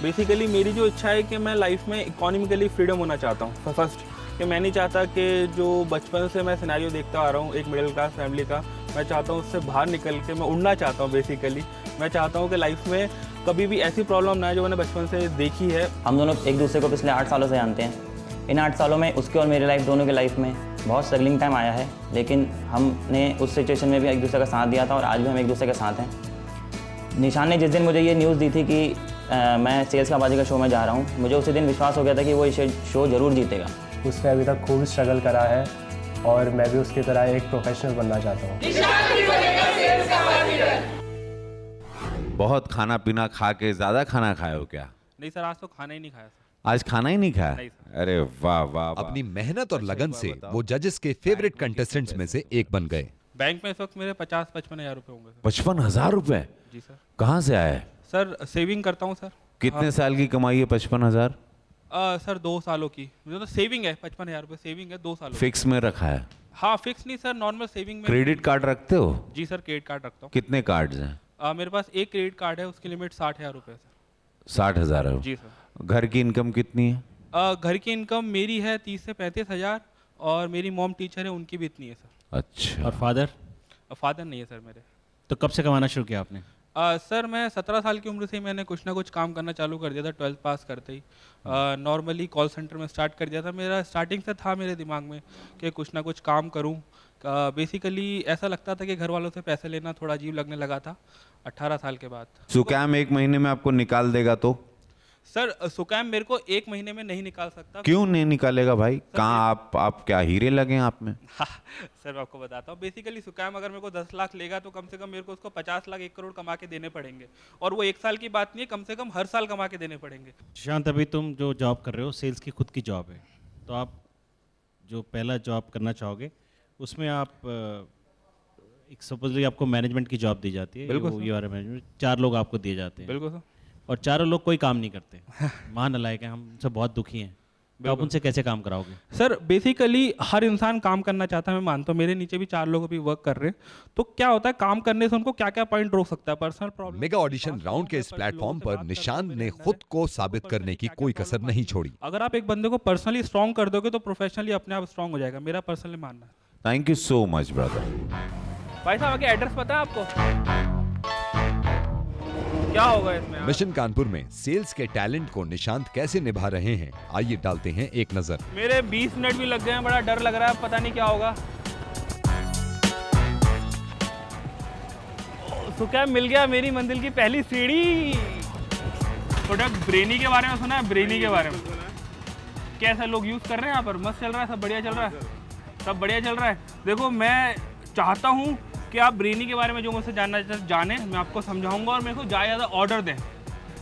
बेसिकली मेरी जो इच्छा है कि मैं लाइफ में इकोनॉमिकली फ्रीडम होना चाहता हूँ। फर्स्ट कि मैं नहीं चाहता कि जो बचपन से मैं सिनेरियो देखता आ रहा हूँ एक मिडिल क्लास फैमिली का, मैं चाहता हूँ उससे बाहर निकल के मैं उड़ना चाहता हूँ। बेसिकली मैं चाहता हूँ कि लाइफ में कभी भी ऐसी प्रॉब्लम ना है जो मैंने बचपन से देखी है। हम दोनों एक दूसरे को पिछले 8 सालों से जानते हैं। इन 8 सालों में उसके और मेरी लाइफ दोनों की लाइफ में बहुत स्ट्रगलिंग टाइम आया है, लेकिन हमने उस सिचुएशन में भी एक दूसरे का साथ दिया था और आज भी हम एक दूसरे के साथ हैं। निशान ने जिस दिन मुझे ये न्यूज़ दी थी कि मैं सेल्स का बाजी का शो में जा रहा हूँ, मुझे उसी दिन विश्वास हो गया था कि वो ये शो ज़रूर जीतेगा। उसने अभी तक खूब स्ट्रगल करा है और मैं भी उसकी तरह एक प्रोफेशनल बनना चाहता हूँ। बहुत खाना पीना खा के ज़्यादा खाना खाए हो क्या? नहीं सर, आज तो खाना ही नहीं खाया सर। आज खाना ही नहीं खाया? नहीं अरे वाह वाह। अपनी मेहनत और लगन से वो जजेस के फेवरेट कंटेस्टेंट्स में से एक बन गए। बैंक में इस वक्त मेरे 50-55 हज़ार रुपये होंगे। 55,000 रुपये? जी सर। कहाँ से आए? सर सेविंग करता हूँ सर। कितने साल की कमाई है 55,000? सर 2 सालों की, मुझे तो सेविंग है 55,000 रुपये सेविंग है 2 सालों। फिक्स में रखा है? हाँ फिक्स नहीं सर, नॉर्मल सेविंग में। क्रेडिट कार्ड रखते हो? जी सर, क्रेडिट कार्ड रखता हूँ। कितने कार्ड्स हैं? मेरे पास एक क्रेडिट कार्ड है, उसकी लिमिट 60,000 रुपये सर। 60,000 है? जी सर। घर की इनकम कितनी है? घर की इनकम मेरी है 30 से 35,000 और मेरी मॉम टीचर है, उनकी भी इतनी है सर। अच्छा। और फादर? फादर नहीं है सर मेरे। तो कब से कमाना शुरू किया आपने? सर मैं 17 साल की उम्र से ही मैंने कुछ ना कुछ काम करना चालू कर दिया था, 12th पास करते ही। नॉर्मली कॉल सेंटर में स्टार्ट कर दिया था। मेरा स्टार्टिंग से था मेरे दिमाग में कि कुछ ना कुछ काम करूं। बेसिकली ऐसा लगता था कि घर वालों से पैसे लेना थोड़ा अजीब लगने लगा था 18 साल के बाद। सुकैम 1 महीने में आपको निकाल देगा तो? सर सुकैम मेरे को 1 महीने में नहीं निकाल सकता। क्यों नहीं निकालेगा भाई? कहाँ आप क्या हीरे लगे आप में? सर मैं आपको बताता हूँ, बेसिकली सुकैम अगर मेरे को 10 लाख लेगा तो कम से कम मेरे को उसको 50 लाख 1 करोड़ कमा के देने पड़ेंगे, और वो 1 साल की बात नहीं है, कम से कम हर साल कमा के देने पड़ेंगे। शांत, अभी तुम जो जॉब कर रहे हो सेल्स की खुद की जॉब है, तो आप जो पहला जॉब करना चाहोगे उसमें आप एक सपोजली आपको मैनेजमेंट की जॉब दी जाती है। बिल्कुल यू आर मैनेजमेंट, 4 लोग आपको दिए जाते हैं। बिल्कुल सर। और 4 लोग कोई काम नहीं करते, महानालायक हैं, हम सब बहुत दुखी हैं, तो आप उनसे कैसे काम कराओगे? सर बेसिकली हर इंसान काम करना चाहता है, मैं मानता हूँ। मेरे नीचे भी 4 लोग अभी वर्क कर रहे हैं, तो क्या होता है काम करने से उनको क्या क्या पॉइंट रोक सकता है? Personal problem. Mega audition round के इस प्लेटफॉर्म पर निशान ने खुद को साबित करने की कोई कसर नहीं छोड़ी। अगर आप एक बंदे को पर्सनली स्ट्रॉन्ग कर दोगे तो प्रोफेशनली अपने आप स्ट्रॉन्ग हो जाएगा, मेरा पर्सनली मानना है। Thank you so much brother. भाई साहब आगे एड्रेस पता है आपको? क्या होगा इसमें? मिशन कानपुर में सेल्स के टैलेंट को निशांत कैसे निभा रहे हैं, आइए डालते हैं एक नजर। मेरे 20 मिनट भी लग गए हैं, बड़ा डर लग रहा है, पता नहीं क्या होगा। सुकैम मिल गया, मेरी मंजिल की पहली सीढ़ी। प्रोडक्ट ब्रेनी के बारे में सुना है? ब्रेनी के बारे में कैसा लोग यूज कर रहे हैं यहाँ पर? मस्त चल रहा है, सब बढ़िया चल रहा है, सब बढ़िया चल रहा है। देखो मैं चाहता हूँ कि आप ब्रेनी के बारे में जो मुझसे जानना जाने, मैं आपको समझाऊंगा और मेरे को ज़्यादा ऑर्डर दें।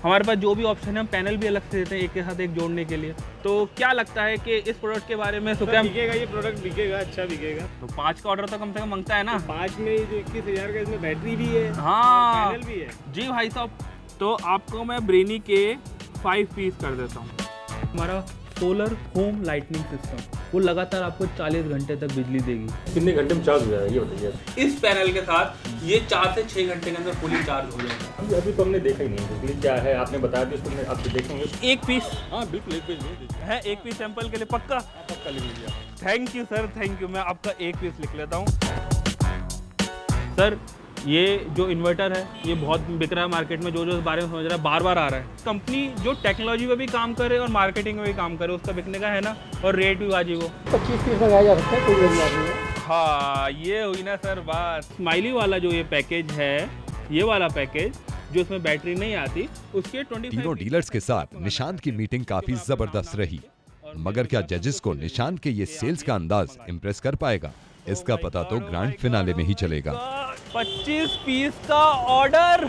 हमारे पास जो भी ऑप्शन है हम पैनल भी अलग से देते हैं एक के साथ एक जोड़ने के लिए। तो क्या लगता है कि इस प्रोडक्ट के बारे में सुकैम? बिकेगा ये प्रोडक्ट, बिकेगा, अच्छा बिकेगा। तो 5 का ऑर्डर तो कम से कम मांगता है ना। तो 5 में जो 21,000 का, इसमें बैटरी भी है, हाँ पैनल भी है। जी भाई साहब, तो आपको मैं ब्रेनी के 5 पीस कर देता हूँ। हमारा सोलर होम लाइटनिंग सिस्टम, वो लगातार आपको 40 घंटे तक बिजली देगी। कितने घंटे में चार्ज हो जाएगा ये बताइए? इस पैनल के साथ ये 4 से 6 घंटे के अंदर फुली चार्ज हो जाएगा। अभी तो हमने देखा ही नहीं बिजली क्या है, आपने बताया तो इसको आप देखेंगे। 1 पीस? हाँ बिल्कुल 1 पीस है, 1 पीस सैंपल के लिए पक्का? पक्का लिख लीजिए। Thank you sir, thank you. मैं आपका 1 पीस लिख लेता हूँ। सर ये जो इन्वर्टर है ये बहुत बिक रहा है मार्केट में, जो इस बारे में समझ रहा है बार बार आ रहा है। कंपनी जो टेक्नोलॉजी पे भी काम करे और मार्केटिंग में भी काम करे, उसका बिकने का है ना, और रेट भी वाजिब हो। 25-30 लगाया जा सकता है, कोई बड़ी बात नहीं है। हाँ ये हुई ना सर बात। स्माइली वाला जो ये पैकेज है, ये वाला पैकेज जो इसमें बैटरी नहीं आती, उसके 25 तीनों डीलर्स के साथ निशांत की मीटिंग काफी जबरदस्त रही, मगर क्या जजेस को निशांत के ये सेल्स का अंदाज इम्प्रेस कर पाएगा, इसका पता तो ग्रैंड फिनाले में ही चलेगा। 25 पीस का ऑर्डर,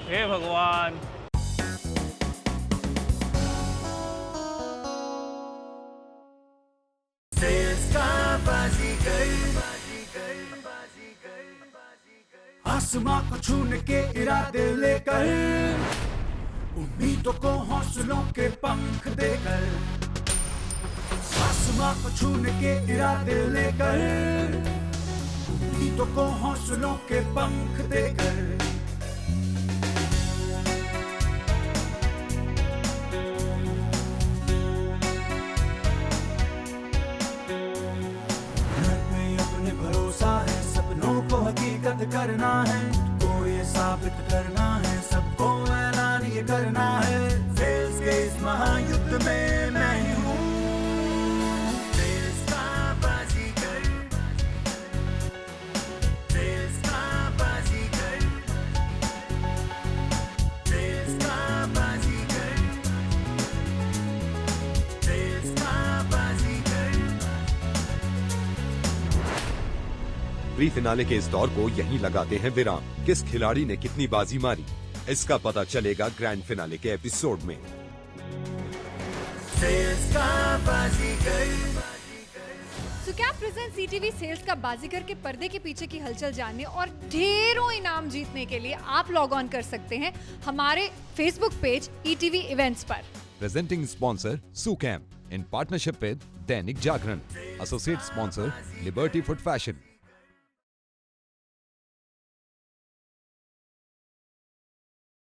हे भगवान। आसमां को छूने के इरादे लेकर, उम्मीदों को हौसलों के पंख देकर, आसमां को छूने के इरादे लेकर, उम्मीदों को हौसलों के पंख देकर, अपने भरोसा है, सपनों को हकीकत करना है, को ये साबित करना है, सबको ऐलान ये करना है, सेल्स के इस महायुद्ध में मैं ही हूँ। सेल्स का बाजीगर, सेल्स का बाजीगर, सेल्स का बाजीगर, सेल्स का बाजीगर। प्री फिनाले के इस दौर को यहीं लगाते हैं विराम। किस खिलाड़ी ने कितनी बाजी मारी, इसका पता चलेगा ग्रैंड फिनाले के एपिसोड में। सुकैम प्रेजेंट्स ईटीवी सेल्स का बाजीगर के पर्दे के पीछे की हलचल जानने और ढेरों इनाम जीतने के लिए आप लॉग ऑन कर सकते हैं हमारे फेसबुक पेज ईटीवी इवेंट्स पर। Presenting sponsor Sukam in partnership with Dainik Jagran, associate sponsor Liberty foot fashion.